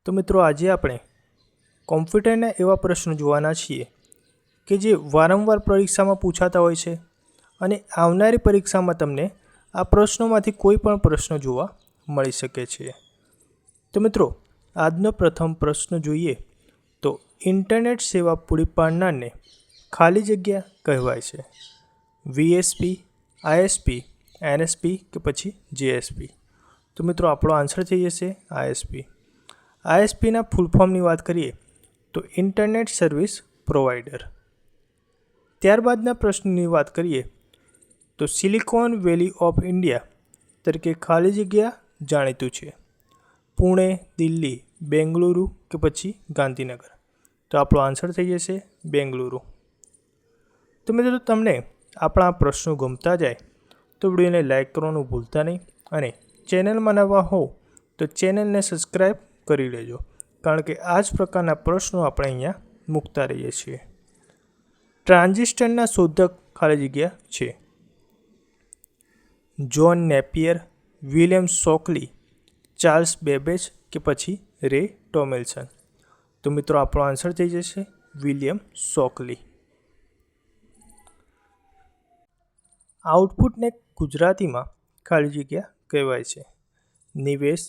તો મિત્રો આજે આપણે કોમ્પ્યુટરના એવા પ્રશ્નો જોવાના છીએ કે જે વારંવાર પરીક્ષામાં પૂછાતા હોય છે અને આવનારી પરીક્ષામાં તમને આ પ્રશ્નોમાંથી કોઈ પણ પ્રશ્ન જોવા મળી શકે છે. તો મિત્રો આજનો પ્રથમ પ્રશ્ન જોઈએ તો ઇન્ટરનેટ સેવા પૂરી પાડનારને ખાલી જગ્યા કહેવાય છે. વીએસપી, આઈએસપી, એનએસપી કે પછી જેએસપી? તો મિત્રો આપણો આન્સર થઈ જશે આઈએસપી. આઈએસપીના ફૂલ ફોર્મની વાત કરીએ તો ઇન્ટરનેટ સર્વિસ પ્રોવાઈડર. ત્યારબાદના પ્રશ્નની વાત કરીએ તો સિલિકોન વેલી ઓફ ઇન્ડિયા તરીકે ખાલી જગ્યા જાણીતું છે. પુણે, દિલ્હી, બેંગલુરુ કે પછી ગાંધીનગર? તો આપણો આન્સર થઈ જશે બેંગલુરુ. તો મિત્રો તમને આપણા પ્રશ્નો ગમતા જાય તો વિડીયોને લાઈક કરવાનું ભૂલતા નહીં અને ચેનલમાં નવા હો તો ચેનલને સબસ્ક્રાઈબ કરી લેજો, કારણ કે આ જ પ્રકારના પ્રશ્નો આપણે અહીંયા મૂકતા રહીએ છીએ. ટ્રાન્ઝિસ્ટરના શોધક ખાલી જગ્યા છે. John Napier, William Shockley, Charles Babbage કે પછી રે ટોમિલ્સન? તો મિત્રો આપણો આન્સર થઈ જશે વિલિયમ શોકલી. આઉટપુટને ગુજરાતીમાં ખાલી જગ્યા કહેવાય છે. નિવેશ,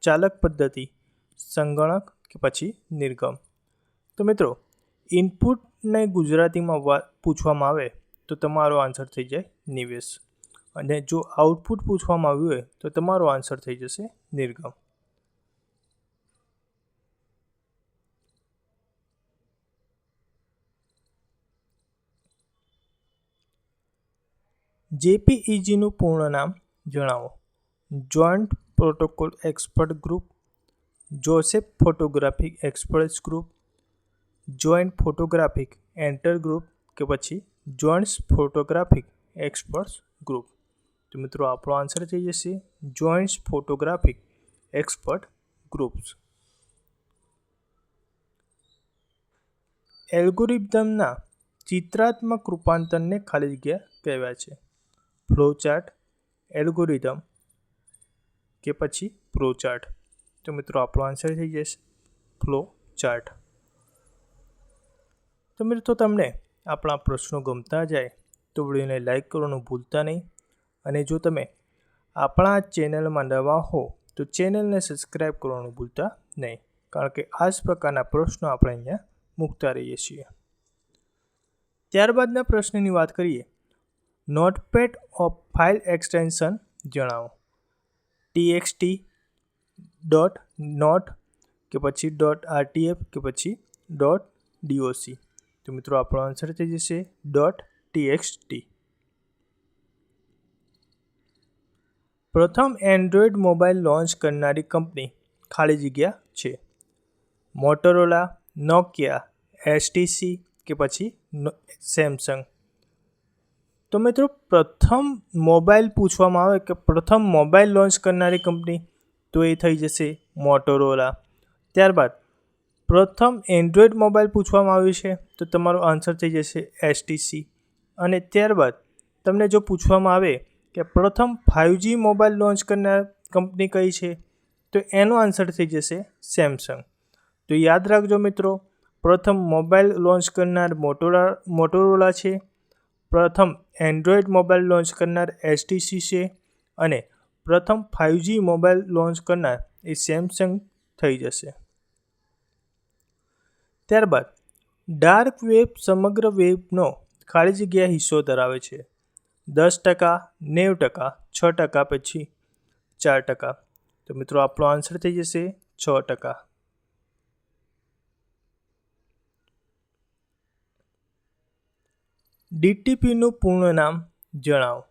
ચાલક પદ્ધતિ, સંગણક કે પછી નિર્ગમ? તો મિત્રો ઇનપુટને ગુજરાતીમાં પૂછવામાં આવે તો તમારો આન્સર થઈ જાય નિવેશ, અને જો આઉટપુટ પૂછવામાં આવ્યું હોય તો તમારો આન્સર થઈ જશે નિર્ગમ. જેપીઈજીનું પૂર્ણ નામ જણાવો. Joint protocol expert group, Joseph photographic experts group, joint photographic enter group કે પછી જોઈન્ટ ફોટોગ્રાફિક એક્સપર્ટ્સ ગ્રુપ? તો મિત્રો આપણો આન્સર થઈ જશે જોઈન્ટ ફોટોગ્રાફિક એક્સપર્ટ ગ્રુપ્સ. એલ્ગોરિધમના ચિત્રાત્મક રૂપાંતરને ખાલી જગ્યા કહેવાય છે. ફ્લોચાર્ટ, એલ્ગોરિધમ કે પછી પ્રોચાર્ટ? તો મિત્રો આપણો આન્સર થઈ જશે ફ્લો ચાર્ટ. તો મિત્રો તમને આપણા પ્રશ્નો ગમતા જાય તો વિડીયોને લાઈક કરવાનું ભૂલતા નહીં, અને જો તમે આપણા ચેનલમાં નવા હો તો ચેનલને સબસ્ક્રાઈબ કરવાનું ભૂલતા નહીં, કારણ કે આ જ પ્રકારના પ્રશ્નો આપણે અહીંયા મૂકતા રહીએ છીએ. ત્યારબાદના પ્રશ્નની વાત કરીએ. નોટપેડ ઓફ ફાઇલ એક્સટેન્શન જણાવો. ટીએક્સટી, ડોટ નોટ કે પછી ડોટ આરટીએફ કે પછી ડોટ ડીઓસી? તો મિત્રો આપણો આન્સર થઈ જશે ડોટ ટીએક્સટી. પ્રથમ એન્ડ્રોઇડ મોબાઈલ લોન્ચ કરનારી કંપની ખાલી જગ્યા છે. મોટોરોલા, નોકિયા, એચટીસી કે પછી સેમસંગ? તો મિત્રો પ્રથમ મોબાઈલ પૂછવામાં આવે કે પ્રથમ મોબાઈલ લોન્ચ કરનારી કંપની, તો એ થઈ જશે મોટોરોલા. ત્યારબાદ પ્રથમ એન્ડ્રોઇડ મોબાઈલ પૂછવામાં આવ્યું છે તો તમારો આન્સર થઈ જશે એચટીસી. અને ત્યારબાદ તમને જો પૂછવામાં આવે કે પ્રથમ 5G મોબાઈલ લોન્ચ કરનાર કંપની કઈ છે, તો એનો આન્સર થઈ જશે સેમસંગ. તો યાદ રાખજો મિત્રો, પ્રથમ મોબાઈલ લોન્ચ કરનાર મોટોરોલા છે, પ્રથમ એન્ડ્રોઇડ મોબાઈલ લોન્ચ કરનાર એચટીસી છે, અને પ્રથમ 5G મોબાઈલ લોન્ચ કરનાર એ સેમસંગ થઈ જશે. ત્યારબાદ ડાર્ક વેબ સમગ્ર વેબનો ખાલી જગ્યા હિસ્સો ધરાવે છે. 10%, 90%, 6% પછી 4%? તો મિત્રો આપણો આન્સર થઈ જશે 6%. ડીટીપીનું પૂર્ણ નામ જણાવો.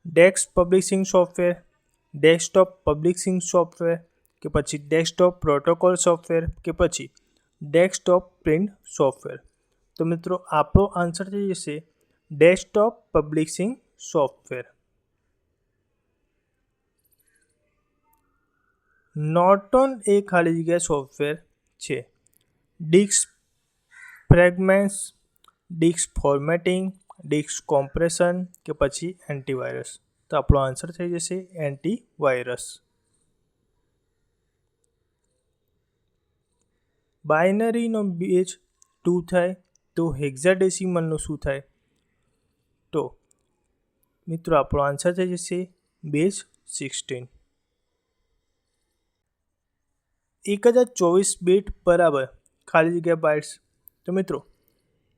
Desk publishing software, desktop publishing software કે પછી ડેસ્કટોપ પ્રોટોકોલ સોફ્ટવેર કે પછી ડેસ્કટોપ પ્રિન્ટ સોફ્ટવેર? તો મિત્રો આપણો આન્સર થઈ જશે ડેસ્કટોપ પબ્લિશિંગ સોફ્ટવેર. નોર્ટન એ ખાલી જગ્યા સોફ્ટવેર છે. Disk fragments, disk formatting, disk compression કે પછી એન્ટીવાયરસ? તો આપણો આન્સર થઈ જશે એન્ટીવાયરસ. બાઇનરીનો બેઝ 2 થાય તો હેક્સાડેસિમલનું શું થાય? તો મિત્રો આપણો આન્સર થઈ જશે બેઝ 16. 1024 બીટ બરાબર ખાલી જગ્યા બાઇટ્સ. તો મિત્રો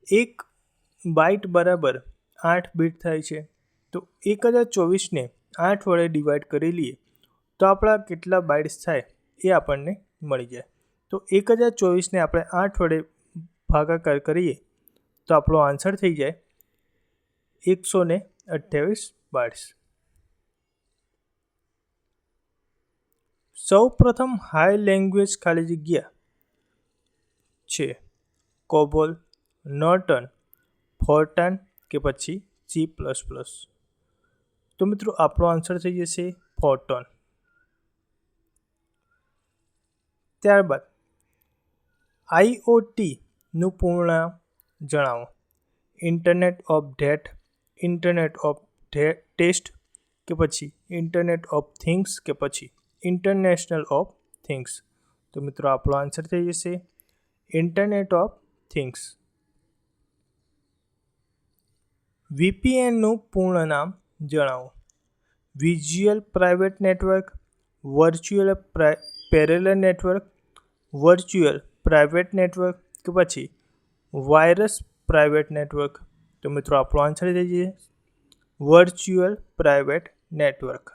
1 બાઇટ બરાબર 8 બીટ થાય છે. તો 1024ને 8 વડે ડિવાઈડ કરી લઈએ તો આપણા કેટલા બાઇટ્સ થાય એ આપણને મળી જાય. તો 1024ને આપણે 8 વડે ભાગાકાર કરીએ તો આપણો આન્સર થઈ જાય 128 બાઇટ્સ. સૌ પ્રથમ હાઈ લેંગ્વેજ ખાલી જગ્યા છે કોબોલ, નોર્ટન, ફોર્ટાન કે પછી C++. તો મિત્રો આપણો આન્સર થઈ જશે ફોર્ટોન. ત્યારબાદ IoT નું પૂર્ણ નામ જણાવો. Internet of that, internet of test કે પછી ઇન્ટરનેટ ઓફ થિંગ્સ કે પછી ઇન્ટરનેશનલ ઓફ થિંગ્સ. તો મિત્રો આપણો આન્સર થઈ જશે ઇન્ટરનેટ ઓફ થિંગ્સ. VPNનું પૂર્ણ નામ જણાવો. Visual private network, virtual parallel network, virtual private network કે પછી વાયરસ પ્રાઇવેટ નેટવર્ક. તો મિત્રો આપણો આન્સર થઈ જશે virtual private network.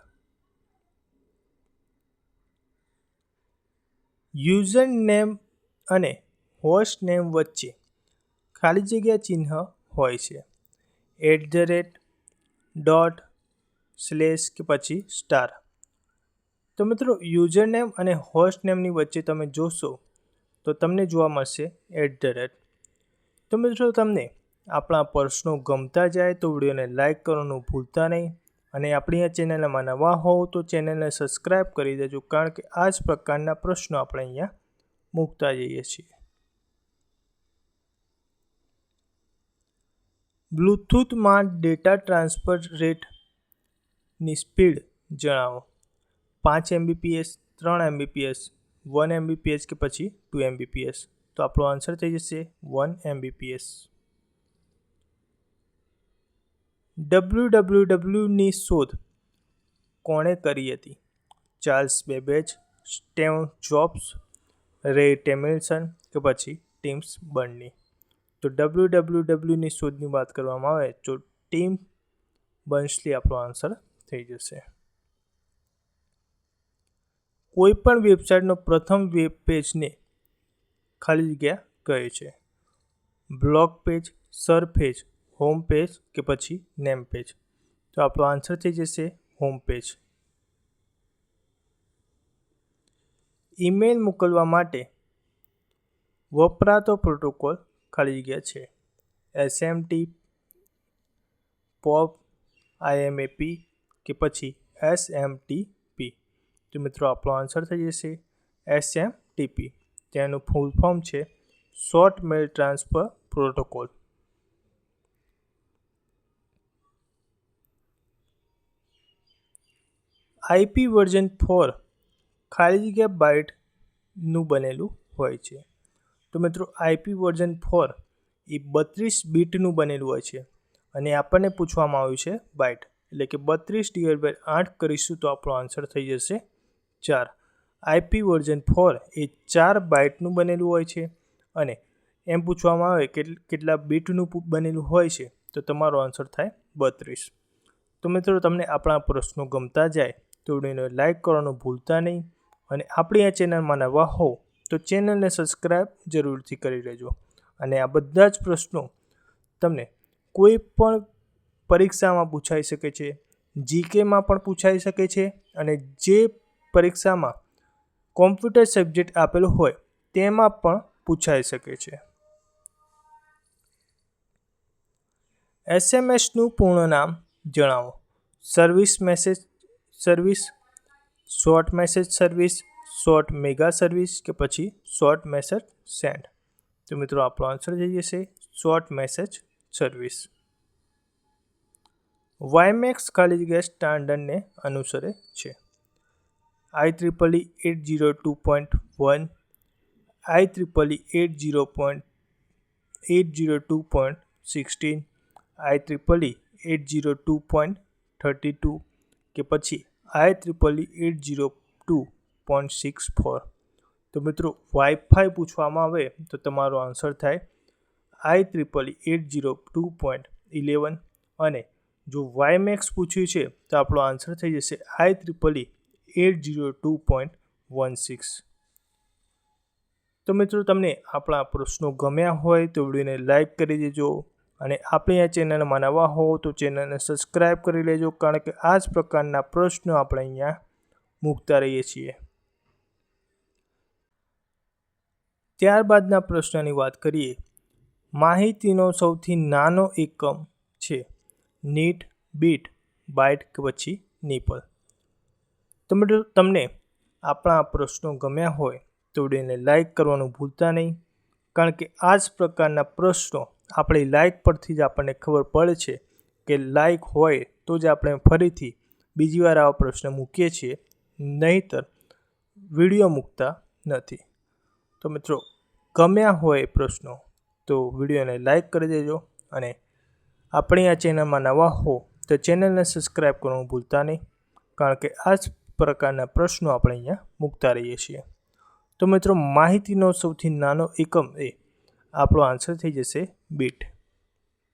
User name અને હોસ્ટ નેમ વચ્ચે ખાલી જગ્યા ચિહ્ન હોય છે. @ કે પછી સ્ટાર. તો મિત્રો યુઝર નેમ અને હોસ્ટ નેમની વચ્ચે તમે જોશો તો તમને જોવા મળશે @. તો મિત્રો તમને આપણા પ્રશ્નો ગમતા જાય તો વિડીયોને લાઈક કરવાનું ભૂલતા નહીં અને આપણી આ ચેનલમાં નવા હોવ તો ચેનલને સબસ્ક્રાઈબ કરી દેજો, કારણ કે આ જ પ્રકારના પ્રશ્નો આપણે અહીંયા મૂકતા જઈએ છીએ. બ્લૂટૂથમાં ડેટા ટ્રાન્સફર રેટની સ્પીડ જણાવો. 5 Mbps, 3 Mbps, 1 Mbps કે પછી 2 Mbps. તો આપણો આન્સર થઈ જશે 1 Mbps. WWWની શોધ કોણે કરી હતી? ચાર્લ્સ બેબેજ, સ્ટીવ જોબ્સ, રે ટેમિલ્સન કે પછી ટિમ બર્નર્સ. તો WWWની શોધની વાત કરવામાં આવે તો ટિમ બર્નર્સ આપણો આન્સર થઈ જશે. કોઈ પણ વેબસાઇટનો પ્રથમ વેબ પેજને ખાલી જગ્યા કહે છે. Blog page, sir page, home page કે પછી નેમ પેજ. તો આપણો આન્સર થઈ જશે હોમ પેજ. ઈમેલ મોકલવા માટે વપરાતો પ્રોટોકોલ ખાલી જગ્યા છે. SMT, POP, IMAP કે પછી SMTP. તો મિત્રો આપણો આન્સર થઈ જશે SMTP. તેનું ફૂલ ફોર્મ છે શોર્ટ મેલ ટ્રાન્સફર પ્રોટોકોલ. IP વર્ઝન 4 ખાલી જગ્યા બાઇટનું બનેલું હોય છે. તો મિત્રો IP વર્ઝન 4 એ 32 બીટનું બનેલું હોય છે અને આપણને પૂછવામાં આવ્યું છે બાઇટ, એટલે કે 32/8 કરીશું તો આપણો આન્સર થઈ જશે 4. IP વર્ઝન 4 એ 4 બાઇટનું બનેલું હોય છે અને એમ પૂછવામાં આવે કે કેટલા બીટનું બનેલું હોય છે તો તમારો આન્સર થાય 32. તો મિત્રો તમને આપણા પ્રશ્નો ગમતા જાય તો વિડીયોને લાઈક કરવાનું ભૂલતા નહીં અને આપણી આ ચેનલમાં નવા હોવ તો ચેનલને સબસ્ક્રાઈબ જરૂરથી કરી લેજો. અને આ બધા જ પ્રશ્નો તમને કોઈ પણ પરીક્ષામાં પૂછાઈ શકે છે, GKમાં પણ પૂછાઈ શકે છે અને જે પરીક્ષામાં કોમ્પ્યુટર સબ્જેક્ટ આપેલો હોય તેમાં પણ પૂછાઈ શકે છે. SMSનું પૂર્ણ નામ જણાવો. Service message service, short message service, short mega service કે પછી શોર્ટ મેસેજ સેન્ડ. તો મિત્રો આપણો આન્સર થઈ જશે શોર્ટ મેસેજ સર્વિસ. વાયમેક્સ ખાલી જગ્યા સ્ટાન્ડર્ડને અનુસરે છે. IEEE 802.1, IEEE 802.16, IEEE 802.32 કે પછી IEEE 802.64. તો મિત્રો વાઈફાઈ પૂછવામાં આવે તો તમારો આન્સર થાય IEEE 802.11 અને જો વાયમેક્સ પૂછ્યું છે તો આપણો આન્સર થઈ જશે IEEE 802.16. તો મિત્રો તમને આપણા પ્રશ્નો ગમ્યા હોય તો વિડીયોને લાઈક કરી દેજો અને આપણે આ ચેનલમાં નવા હો તો ચેનલને સબસ્ક્રાઈબ કરી લેજો, કારણ કે આ જ પ્રકારના પ્રશ્નો આપણે અહીંયા મૂકતા રહીએ છીએ. ત્યારબાદના પ્રશ્નની વાત કરીએ. માહિતીનો સૌથી નાનો એકમ છે નીટ, બીટ, બાઇટ કે પછી નિપલ. તો મિત્રો તમને આપણા પ્રશ્નો ગમ્યા હોય તો વિડીયોને લાઈક કરવાનું ભૂલતા નહીં, કારણ કે આ જ પ્રકારના પ્રશ્નો આપણી લાઈક પરથી જ આપણને ખબર પડે છે કે લાઈક હોય તો જ આપણે ફરીથી બીજી વાર આવા પ્રશ્ન મૂકીએ છીએ, નહીંતર વિડીયો મૂકતા નથી. તો મિત્રો ગમ્યા હોય પ્રશ્નો તો વિડીયોને લાઈક કરી દેજો અને આપણી આ ચેનલમાં નવા હો તો ચેનલને સબસ્ક્રાઈબ કરવાનું ભૂલતા નહીં, કારણ કે આ જ પ્રકારના પ્રશ્નો આપણે અહીંયા મૂકતા રહીએ છીએ. તો મિત્રો માહિતીનો સૌથી નાનો એકમ એ આપણો આન્સર થઈ જશે બીટ.